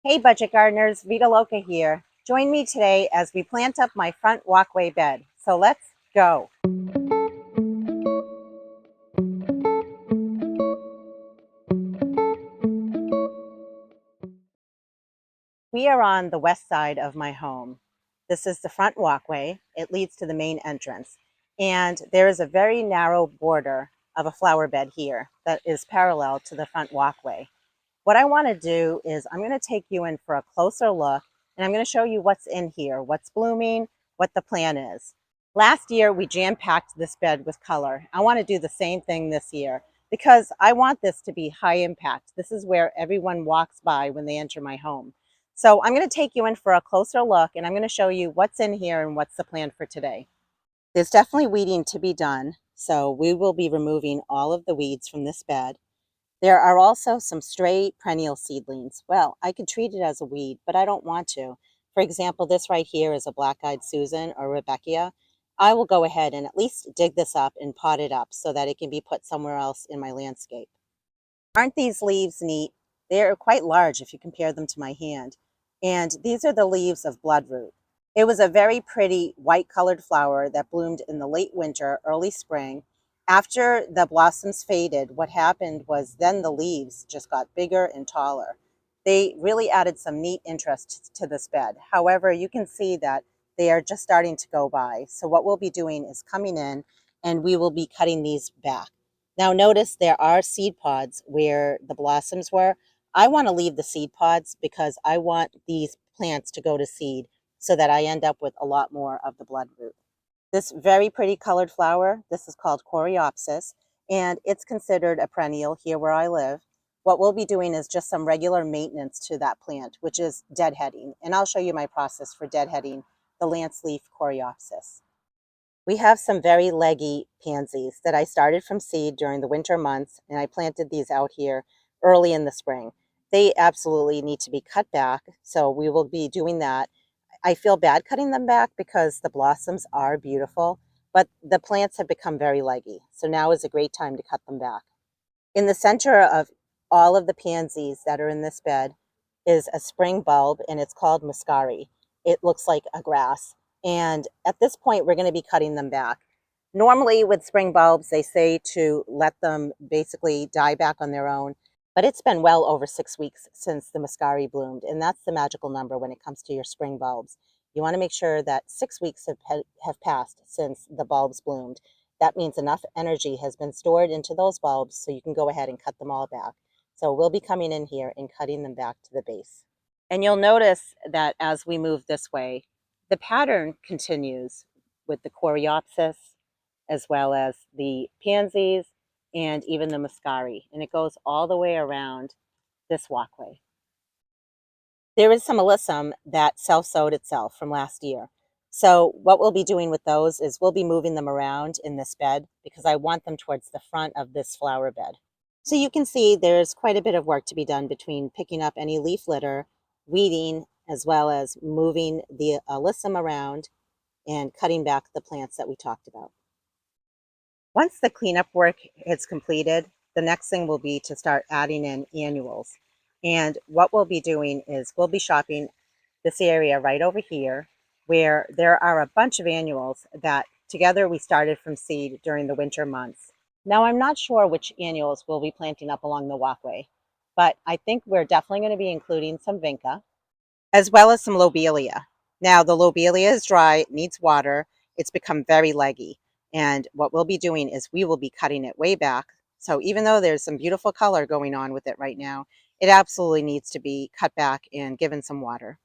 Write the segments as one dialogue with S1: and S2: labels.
S1: Hey budget gardeners, Vita Loca here. Join me today as we plant up my front walkway bed. So let's go. We are on the west side of my home. This is the front walkway. It leads to the main entrance. And there is a very narrow border of a flower bed here that is parallel to the front walkway. What I want to do is I'm going to take you in for a closer look, and I'm going to show you what's in here, what's blooming, what the plan is. Last year, we jam-packed this bed with color. I want to do the same thing this year because I want this to be high impact. This is where everyone walks by when they enter my home. So I'm going to take you in for a closer look, and I'm going to show you what's in here and what's the plan for today. There's definitely weeding to be done, so we will be removing all of the weeds from this bed. There are also some stray perennial seedlings. Well, I could treat it as a weed, but I don't want to. For example, this right here is a black-eyed Susan or Rebecca. I will go ahead and at least dig this up and pot it up so that it can be put somewhere else in my landscape. Aren't these leaves neat? They're quite large if you compare them to my hand. And these are the leaves of Bloodroot. It was a very pretty white-colored flower that bloomed in the late winter, early spring. After the blossoms faded, what happened was then the leaves just got bigger and taller. They really added some neat interest to this bed. However, you can see that they are just starting to go by. So what we'll be doing is coming in and we will be cutting these back. Now notice there are seed pods where the blossoms were. I want to leave the seed pods because I want these plants to go to seed so that I end up with a lot more of the bloodroot. This very pretty colored flower, this is called Coreopsis, and it's considered a perennial here where I live. What we'll be doing is just some regular maintenance to that plant, which is deadheading. And I'll show you my process for deadheading the lance leaf Coreopsis. We have some very leggy pansies that I started from seed during the winter months, and I planted these out here early in the spring. They absolutely need to be cut back, so we will be doing that. I feel bad cutting them back because the blossoms are beautiful, but the plants have become very leggy. So now is a great time to cut them back. In the center of all of the pansies that are in this bed is a spring bulb, and it's called Muscari. It looks like a grass. And at this point, we're going to be cutting them back. Normally with spring bulbs, they say to let them basically die back on their own. But it's been well over 6 weeks since the Muscari bloomed, and that's the magical number when it comes to your spring bulbs. You want to make sure that 6 weeks have passed since the bulbs bloomed. That means enough energy has been stored into those bulbs so you can go ahead and cut them all back. So we'll be coming in here and cutting them back to the base. And you'll notice that as we move this way, the pattern continues with the Coreopsis as well as the pansies and even the Muscari, and it goes all the way around this walkway. There is some Alyssum that self-sowed itself from last year. So what we'll be doing with those is we'll be moving them around in this bed because I want them towards the front of this flower bed. So you can see there's quite a bit of work to be done between picking up any leaf litter, weeding, as well as moving the Alyssum around and cutting back the plants that we talked about. Once the cleanup work is completed, the next thing will be to start adding in annuals. And what we'll be doing is we'll be shopping this area right over here where there are a bunch of annuals that together we started from seed during the winter months. Now I'm not sure which annuals we'll be planting up along the walkway, but I think we're definitely going to be including some Vinca as well as some Lobelia. Now the Lobelia is dry, it needs water, it's become very leggy. And what we'll be doing is we will be cutting it way back. So even though there's some beautiful color going on with it right now, it absolutely needs to be cut back and given some water.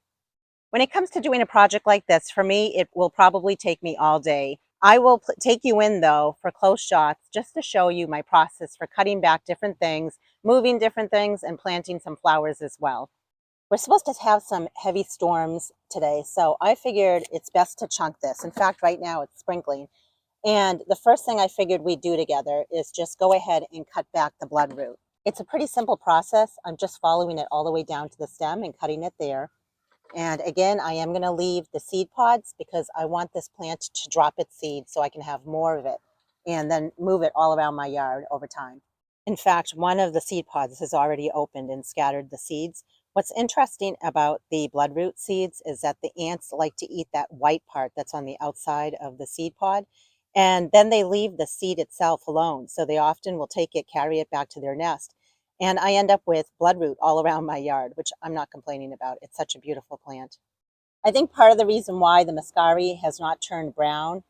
S1: When it comes to doing a project like this, for me, it will probably take me all day. I will take you in though for close shots just to show you my process for cutting back different things, moving different things, and planting some flowers as well. We're supposed to have some heavy storms today, so I figured it's best to chunk this. In fact, right now it's sprinkling. And the first thing I figured we'd do together is just go ahead and cut back the bloodroot. It's a pretty simple process. I'm just following it all the way down to the stem and cutting it there. And again, I am going to leave the seed pods because I want this plant to drop its seed so I can have more of it and then move it all around my yard over time. In fact, one of the seed pods has already opened and scattered the seeds, What's interesting about the bloodroot seeds is that the ants like to eat that white part that's on the outside of the seed pod, and then they leave the seed itself alone. So they often will take it, carry it back to their nest. And I end up with bloodroot all around my yard, which I'm not complaining about. It's such a beautiful plant. I think part of the reason why the Muscari has not turned brown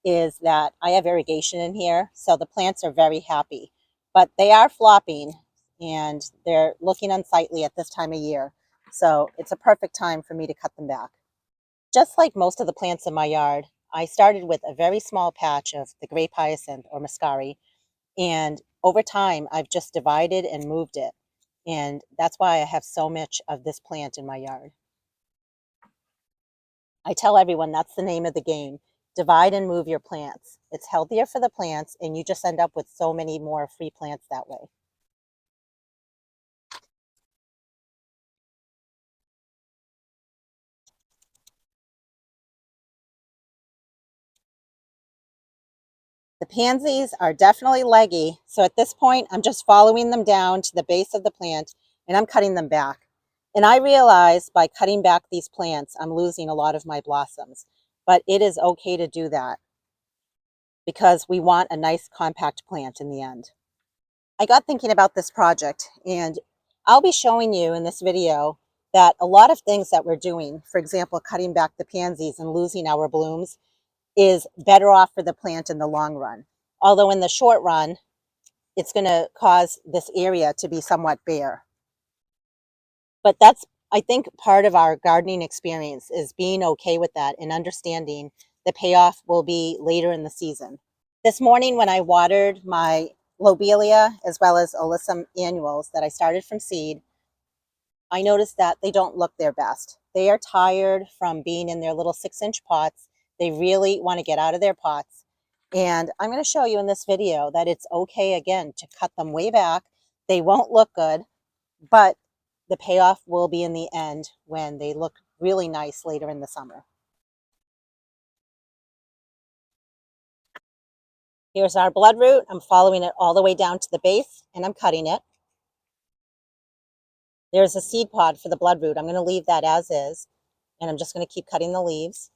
S1: is that I have irrigation in here, so the plants are very happy. But they are flopping and they're looking unsightly at this time of year. So it's a perfect time for me to cut them back. Just like most of the plants in my yard, I started with a very small patch of the Grape Hyacinth or Muscari, and over time I've just divided and moved it. And that's why I have so much of this plant in my yard. I tell everyone that's the name of the game. Divide and move your plants. It's healthier for the plants, and you just end up with so many more free plants that way. The pansies are definitely leggy, so at this point, I'm just following them down to the base of the plant, and I'm cutting them back. And I realize by cutting back these plants, I'm losing a lot of my blossoms, but it is okay to do that because we want a nice compact plant in the end. I got thinking about this project, and I'll be showing you in this video that a lot of things that we're doing, for example, cutting back the pansies and losing our blooms, is better off for the plant in the long run. Although in the short run, it's going to cause this area to be somewhat bare. But that's, I think, part of our gardening experience is being okay with that and understanding the payoff will be later in the season. This morning when I watered my Lobelia as well as Alyssum annuals that I started from seed, I noticed that they don't look their best. They are tired from being in their little 6-inch pots. They really want to get out of their pots. And I'm going to show you in this video that it's okay, again, to cut them way back. They won't look good, but the payoff will be in the end when they look really nice later in the summer. Here's our bloodroot. I'm following it all the way down to the base, and I'm cutting it. There's a seed pod for the bloodroot. I'm going to leave that as is, and I'm just going to keep cutting the leaves.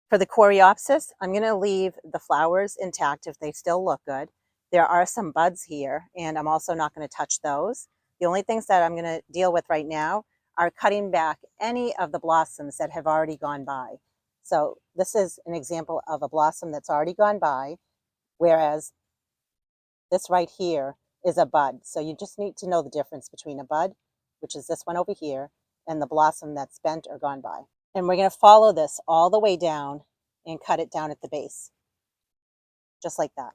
S1: For the Coreopsis, I'm going to leave the flowers intact if they still look good. There are some buds here, and I'm also not going to touch those. The only things that I'm going to deal with right now are cutting back any of the blossoms that have already gone by. So this is an example of a blossom that's already gone by, whereas this right here is a bud. So you just need to know the difference between a bud, which is this one over here, and the blossom that's bent or gone by. And we're going to follow this all the way down and cut it down at the base, just like that.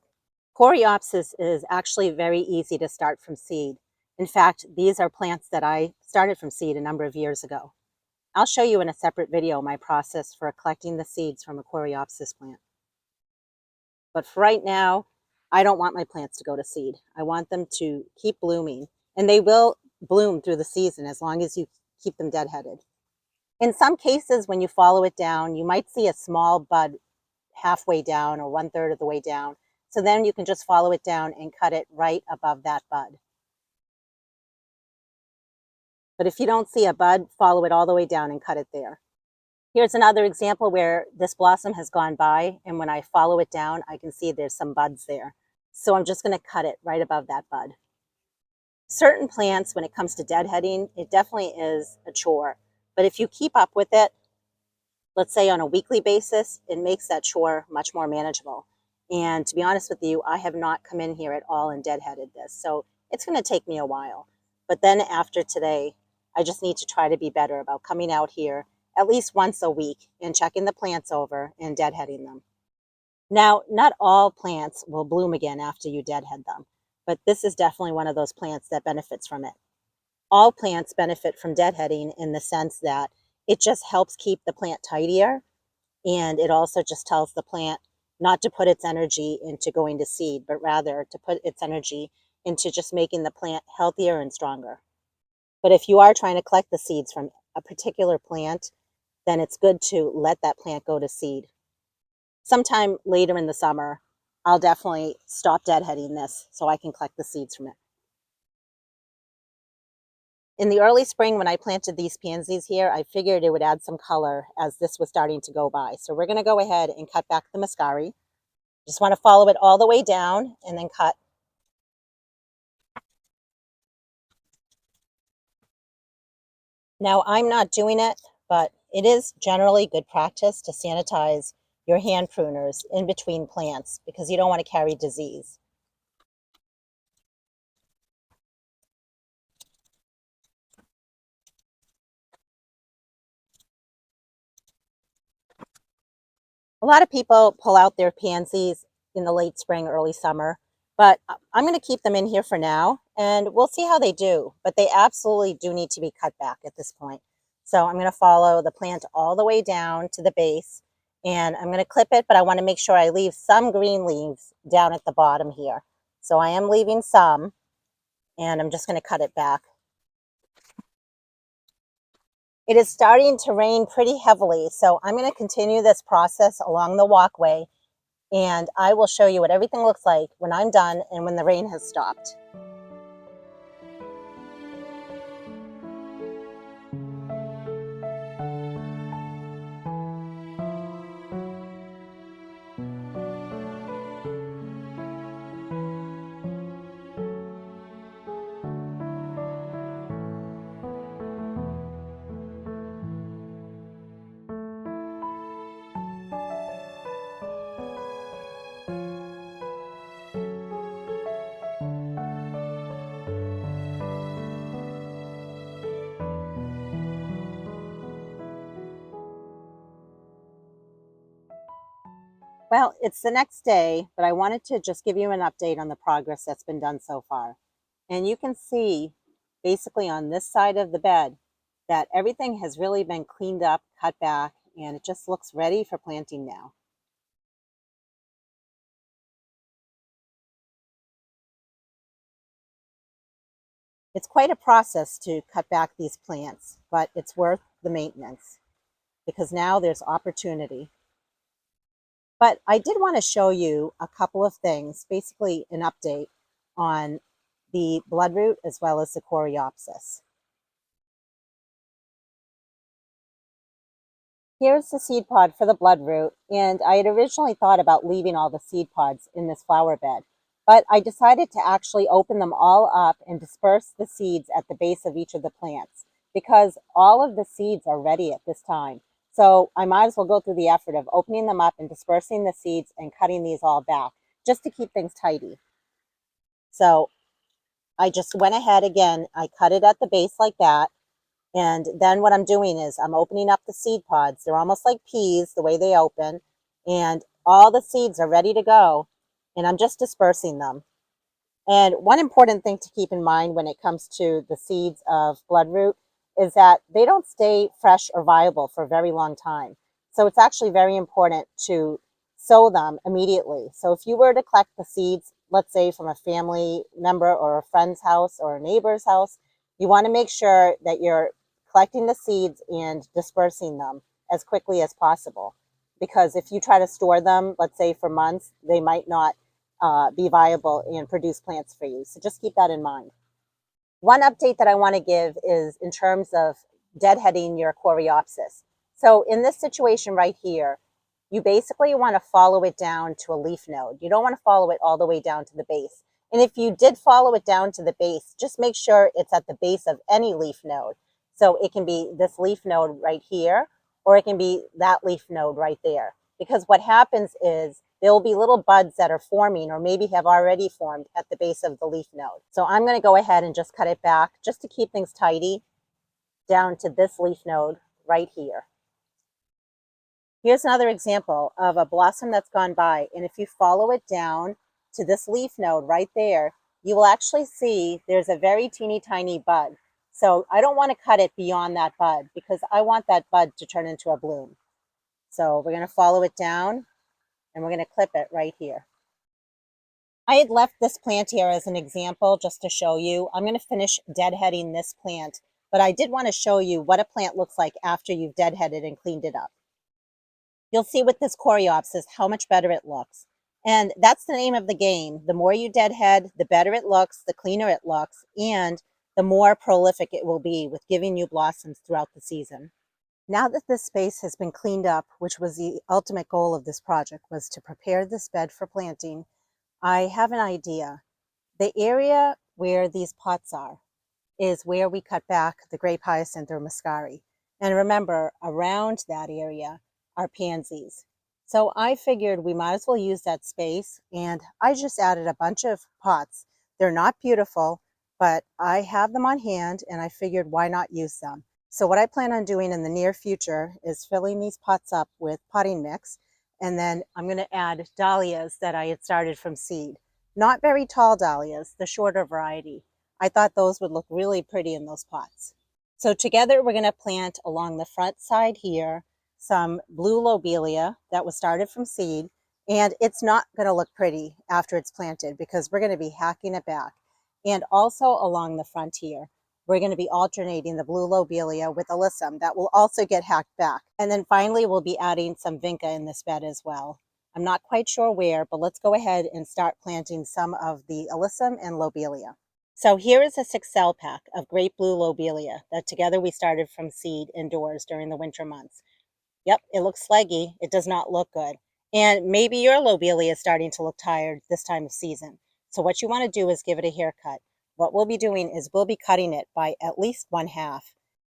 S1: Coreopsis is actually very easy to start from seed. In fact, these are plants that I started from seed a number of years ago. I'll show you in a separate video my process for collecting the seeds from a Coreopsis plant. But for right now, I don't want my plants to go to seed. I want them to keep blooming, and they will bloom through the season as long as you keep them deadheaded. In some cases, when you follow it down, you might see a small bud halfway down or 1/3 of the way down. So then you can just follow it down and cut it right above that bud. But if you don't see a bud, follow it all the way down and cut it there. Here's another example where this blossom has gone by, and when I follow it down, I can see there's some buds there. So I'm just going to cut it right above that bud. Certain plants, when it comes to deadheading, it definitely is a chore. But if you keep up with it, let's say on a weekly basis, it makes that chore much more manageable. And to be honest with you, I have not come in here at all and deadheaded this. So it's going to take me a while. But then after today, I just need to try to be better about coming out here at least once a week and checking the plants over and deadheading them. Now, not all plants will bloom again after you deadhead them, but this is definitely one of those plants that benefits from it. All plants benefit from deadheading in the sense that it just helps keep the plant tidier, and it also just tells the plant not to put its energy into going to seed, but rather to put its energy into just making the plant healthier and stronger. But if you are trying to collect the seeds from a particular plant, then it's good to let that plant go to seed. Sometime later in the summer, I'll definitely stop deadheading this so I can collect the seeds from it. In the early spring, when I planted these pansies here, I figured it would add some color as this was starting to go by. So we're going to go ahead and cut back the Muscari. Just want to follow it all the way down and then cut. Now, I'm not doing it, but it is generally good practice to sanitize your hand pruners in between plants because you don't want to carry disease. A lot of people pull out their pansies in the late spring, early summer, but I'm going to keep them in here for now and we'll see how they do. But they absolutely do need to be cut back at this point. So I'm going to follow the plant all the way down to the base and I'm going to clip it, but I want to make sure I leave some green leaves down at the bottom here. So I am leaving some and I'm just going to cut it back. It is starting to rain pretty heavily, so I'm going to continue this process along the walkway and I will show you what everything looks like when I'm done and when the rain has stopped. Well, it's the next day, but I wanted to just give you an update on the progress that's been done so far. And you can see basically on this side of the bed that everything has really been cleaned up, cut back, and it just looks ready for planting now. It's quite a process to cut back these plants, but it's worth the maintenance because now there's opportunity. But I did want to show you a couple of things, basically an update on the bloodroot as well as the Coreopsis. Here's the seed pod for the bloodroot, and I had originally thought about leaving all the seed pods in this flower bed, but I decided to actually open them all up and disperse the seeds at the base of each of the plants because all of the seeds are ready at this time. So I might as well go through the effort of opening them up and dispersing the seeds and cutting these all back just to keep things tidy. So I just went ahead again, I cut it at the base like that. And then what I'm doing is I'm opening up the seed pods. They're almost like peas, the way they open. And all the seeds are ready to go. And I'm just dispersing them. And one important thing to keep in mind when it comes to the seeds of bloodroot is that they don't stay fresh or viable for a very long time. So it's actually very important to sow them immediately. So if you were to collect the seeds, let's say from a family member or a friend's house or a neighbor's house, you want to make sure that you're collecting the seeds and dispersing them as quickly as possible. Because if you try to store them, let's say for months, they might not be viable and produce plants for you. So just keep that in mind. One update that I want to give is in terms of deadheading your Coreopsis. So in this situation right here, you basically want to follow it down to a leaf node. You don't want to follow it all the way down to the base. And if you did follow it down to the base, just make sure it's at the base of any leaf node. So it can be this leaf node right here, or it can be that leaf node right there. Because what happens is there will be little buds that are forming or maybe have already formed at the base of the leaf node. So I'm going to go ahead and just cut it back just to keep things tidy down to this leaf node right here. Here's another example of a blossom that's gone by. And if you follow it down to this leaf node right there, you will actually see there's a very teeny tiny bud. So I don't want to cut it beyond that bud because I want that bud to turn into a bloom. So we're going to follow it down and we're going to clip it right here. I had left this plant here as an example just to show you. I'm going to finish deadheading this plant, but I did want to show you what a plant looks like after you've deadheaded and cleaned it up. You'll see with this Coreopsis how much better it looks. And that's the name of the game. The more you deadhead, the better it looks, the cleaner it looks, and the more prolific it will be with giving you blossoms throughout the season. Now that this space has been cleaned up, which was the ultimate goal of this project, was to prepare this bed for planting, I have an idea. The area where these pots are is where we cut back the Grape Hyacinth or Muscari. And remember, around that area are Pansies. So I figured we might as well use that space, and I just added a bunch of pots. They're not beautiful, but I have them on hand, and I figured why not use them. So what I plan on doing in the near future is filling these pots up with potting mix, and then I'm going to add dahlias that I had started from seed. Not very tall dahlias, the shorter variety. I thought those would look really pretty in those pots. So together we're going to plant along the front side here some blue lobelia that was started from seed, and it's not going to look pretty after it's planted because we're going to be hacking it back. And also along the front here, we're going to be alternating the blue lobelia with alyssum that will also get hacked back. And then finally we'll be adding some vinca in this bed as well. I'm not quite sure where, but let's go ahead and start planting some of the alyssum and lobelia. So here is a 6 cell pack of great blue lobelia that together we started from seed indoors during the winter months. Yep, it looks leggy. It does not look good. And maybe your lobelia is starting to look tired this time of season. So what you want to do is give it a haircut. What we'll be doing is we'll be cutting it by at least 1/2.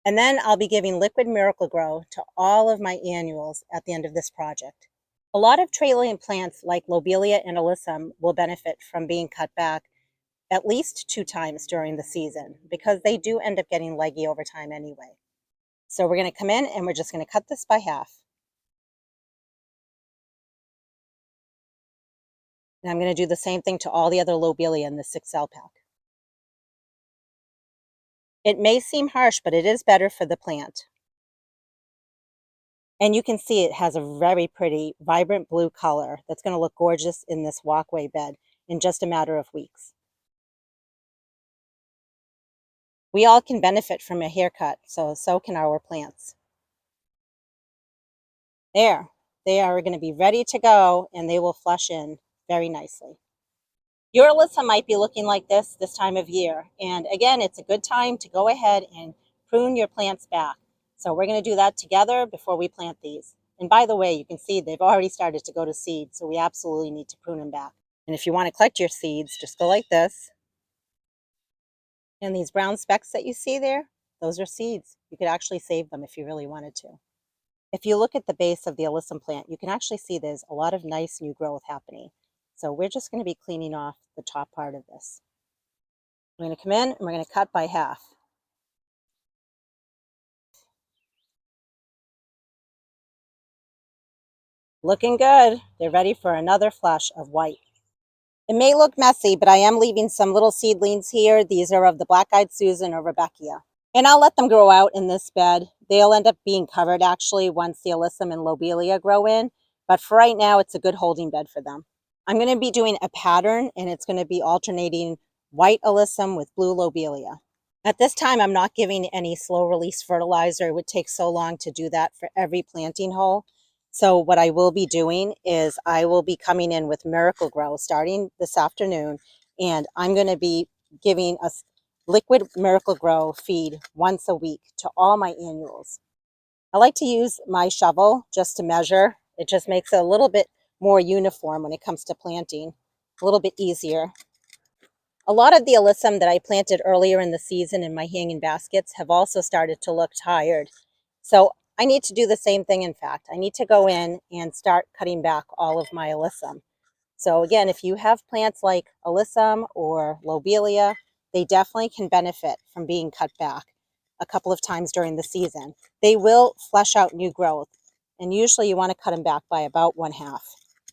S1: And then I'll be giving liquid Miracle Grow to all of my annuals at the end of this project. A lot of trailing plants like lobelia and alyssum will benefit from being cut back at least 2 times during the season because they do end up getting leggy over time anyway. So we're going to come in and we're just going to cut this by half. And I'm going to do the same thing to all the other lobelia in the 6 cell pack. It may seem harsh, but it is better for the plant. And you can see it has a very pretty, vibrant blue color that's going to look gorgeous in this walkway bed in just a matter of weeks. We all can benefit from a haircut, so can our plants. There, they are going to be ready to go and they will flush in very nicely. Your Alyssum might be looking like this time of year. And again, it's a good time to go ahead and prune your plants back. So we're going to do that together before we plant these. And by the way, you can see they've already started to go to seed, so we absolutely need to prune them back. And if you want to collect your seeds, just go like this. And these brown specks that you see there, those are seeds. You could actually save them if you really wanted to. If you look at the base of the Alyssum plant, you can actually see there's a lot of nice new growth happening. So we're just going to be cleaning off the top part of this. We're going to come in and we're going to cut by half. Looking good. They're ready for another flush of white. It may look messy, but I am leaving some little seedlings here. These are of the Black-Eyed Susan or Rebecca. And I'll let them grow out in this bed. They'll end up being covered actually once the Alyssum and Lobelia grow in. But for right now, it's a good holding bed for them. I'm going to be doing a pattern, and it's going to be alternating white Alyssum with blue Lobelia. At this time, I'm not giving any slow release fertilizer. It would take so long to do that for every planting hole. So what I will be doing is I will be coming in with Miracle Grow starting this afternoon, and I'm going to be giving a liquid Miracle Grow feed once a week to all my annuals. I like to use my shovel just to measure. It just makes it a little bit more uniform when it comes to planting, a little bit easier. A lot of the alyssum that I planted earlier in the season in my hanging baskets have also started to look tired. So I need to do the same thing, in fact. I need to go in and start cutting back all of my alyssum. So again, if you have plants like alyssum or lobelia, they definitely can benefit from being cut back a couple of times during the season. They will flesh out new growth, and usually you want to cut them back by about 1/2.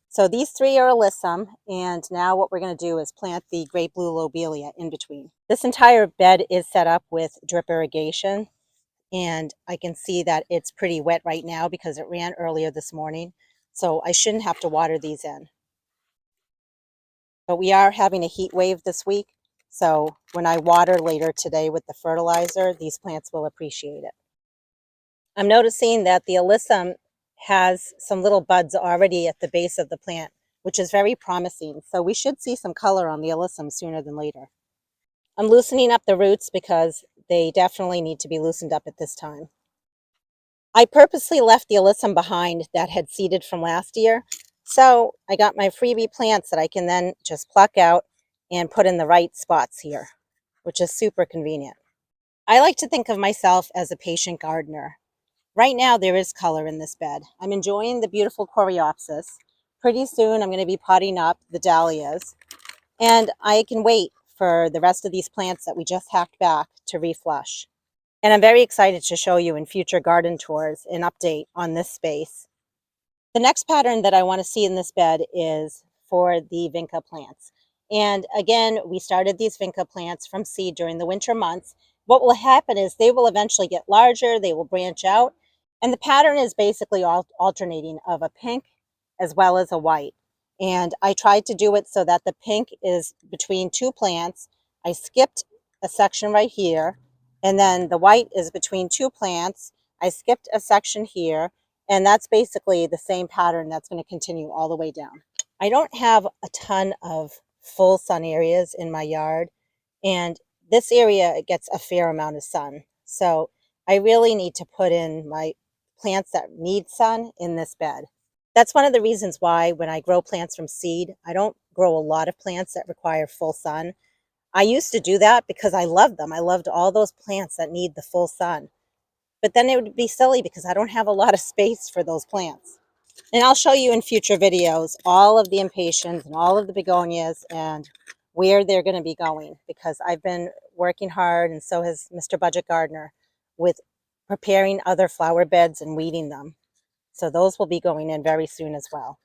S1: So these 3 are alyssum, and now what we're going to do is plant the great blue lobelia in between. This entire bed is set up with drip irrigation, and I can see that it's pretty wet right now because it ran earlier this morning, so I shouldn't have to water these in. but we are having a heat wave this week. So when I water later today with the fertilizer, these plants will appreciate it. I'm noticing that the Alyssum has some little buds already at the base of the plant, which is very promising. So we should see some color on the Alyssum sooner than later. I'm loosening up the roots because they definitely need to be loosened up at this time. I purposely left the Alyssum behind that had seeded from last year. So I got my freebie plants that I can then just pluck out and put in the right spots here, which is super convenient. I like to think of myself as a patient gardener. Right now there is color in this bed. I'm enjoying the beautiful Coreopsis. Pretty soon I'm going to be potting up the dahlias, and I can wait for the rest of these plants that we just hacked back to reflush. And I'm very excited to show you in future garden tours an update on this space. The next pattern that I want to see in this bed is for the Vinca plants. And again, we started these Vinca plants from seed during the winter months. What will happen is they will eventually get larger, they will branch out, and the pattern is basically alternating of a pink as well as a white. And I tried to do it so that the pink is between two plants. I skipped a section right here, and then the white is between two plants. I skipped a section here, and that's basically the same pattern that's going to continue all the way down. I don't have a ton of full sun areas in my yard, and this area gets a fair amount of sun. So I really need to put in my plants that need sun in this bed. That's one of the reasons why when I grow plants from seed, I don't grow a lot of plants that require full sun. I used to do that because I loved them. I loved all those plants that need the full sun. But then it would be silly because I don't have a lot of space for those plants. And I'll show you in future videos all of the impatiens and all of the begonias and where they're going to be going, because I've been working hard, and so has Mr. Budget Gardener, with preparing other flower beds and weeding them. So those will be going in very soon as well.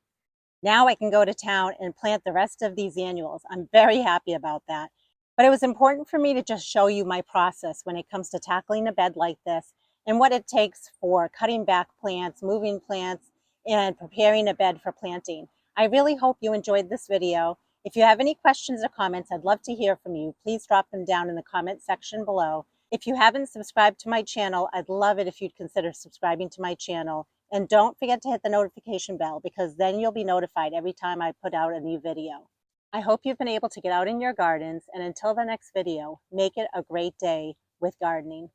S1: Now I can go to town and plant the rest of these annuals. I'm very happy about that. But it was important for me to just show you my process when it comes to tackling a bed like this and what it takes for cutting back plants, moving plants, and preparing a bed for planting. I really hope you enjoyed this video. If you have any questions or comments, I'd love to hear from you. Please drop them down in the comment section below. If you haven't subscribed to my channel, I'd love it if you'd consider subscribing to my channel. And don't forget to hit the notification bell, because then you'll be notified every time I put out a new video. I hope you've been able to get out in your gardens, and until the next video, make it a great day with gardening.